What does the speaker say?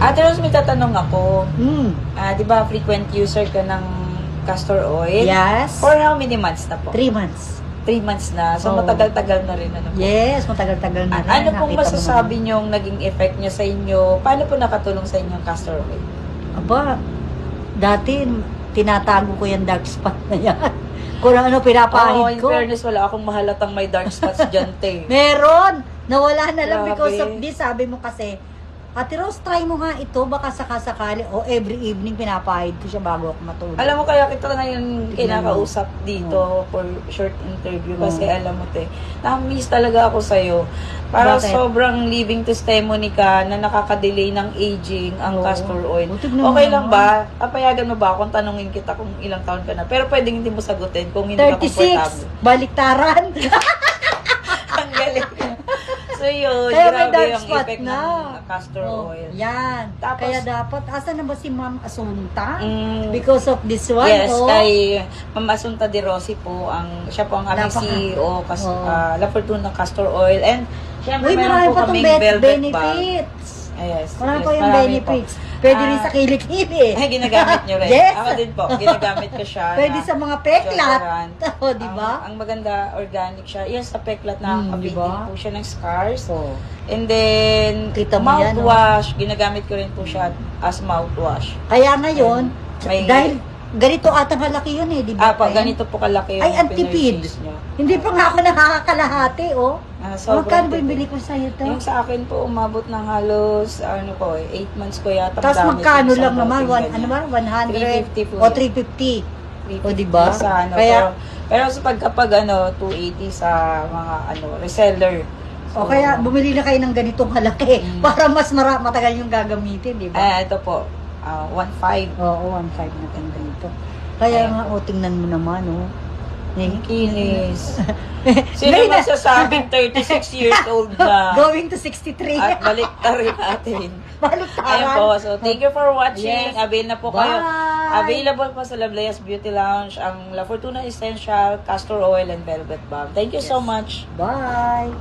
Ate Rose, may tatanong ako. Hmm. Di ba frequent user ka ng castor oil? Yes. For how many months na po? 3 months. 3 months na. So, Oo. matagal-tagal na rin. Ano po? Yes, matagal-tagal na rin. Ano pong Nakita mo masasabi niyong naging effect niya sa inyo? Paano po nakatulong sa inyo ang castor oil? naman. Aba, dati, tinatago ko yung dark spot na yan. Kung ano Oo, pinapahid in ko. fairness, wala akong mahalatang may dark spots dyan, te. Meron! Nawala na lang Grabe. because of this. Sabi mo kasi, Ate Rose, try mo nga ito. Baka sakasakali. O every evening pinapahid ko siya bago ako matulog. Alam mo, kaya kita ngayon kinakausap dito for short interview kasi alam mo, te, na-miss talaga ako sa'yo. Para Bakit? sobrang living testimony ka na nakaka-delay ng aging ang Oo. castor oil. O, tignan mo Okay lang naman. ba? Papayagan mo ba akong tanungin kita kung ilang taon ka na? Pero pwedeng hindi mo sagutin kung hindi ka 36! komportable. Baliktaran! Ang galing. So yun, Kaya may grabe dark yung spot effect na. ng castor oil. Yan. Tapos- Kaya dapat, asan na ba si Ma'am Asunta? Mm, Because of this one, yes, oh. kay Ma'am Asunta De Rossi po, siya po ang aming Napaka- CEO, Oo. La Fortuna Castor Oil. And syempre Uy, meron marami po pa itong kaming velvet bag. benefits. Yes, Marami yes, pa yung marami benefits. po. Pwede rin sa kilikili. Ay, ginagamit nyo rin. Yes. Ako din po, ginagamit ko siya. Pwede na sa mga peklat. deodorant. O, di ba? Ang maganda, organic siya. Yes, sa peklat na Di kapitin ba? po siya ng scars. So, And then, Kita mo yan, no? mouthwash. Ginagamit ko rin po siya as mouthwash. kaya ngayon, May- dahil ganito atang kalaki yun eh, di ba? Pag ganito po kalaki yung Ay, antipid. pinurchase nyo. Hindi pa nga ako nakakakalahati, oh. Sobrang Magkano ba yung tipid. bili ko sa'yo to? Yung sa akin po, umabot ng halos, 8 months ko yata. Tapos gamit magkano yung lang isang naman? bote Ano ganyan. ba? 100? 350 po O yun. 350? 350 O, diba? Sa Kaya- pero sa pagkapag 280 sa mga reseller. O kaya bumili na kayo ng ganitong kalaki Mm. para mas matagal yung gagamitin, di ba? Ito po, 1.5. Oo, 1.5 na ganda ito. Kaya nga, o, tingnan mo naman, oh. Ang kinis. Sino Ngayon na- masasabing 36 years old na? Going to 63. At balik na rin natin. Baliktaran. Ayan po. So, thank you for watching. Yes. Avail na po kayo. Bye. Available po sa Lablayas Beauty Lounge ang La Fortuna Essential Castor Oil and Velvet Balm. Thank you so much. Bye.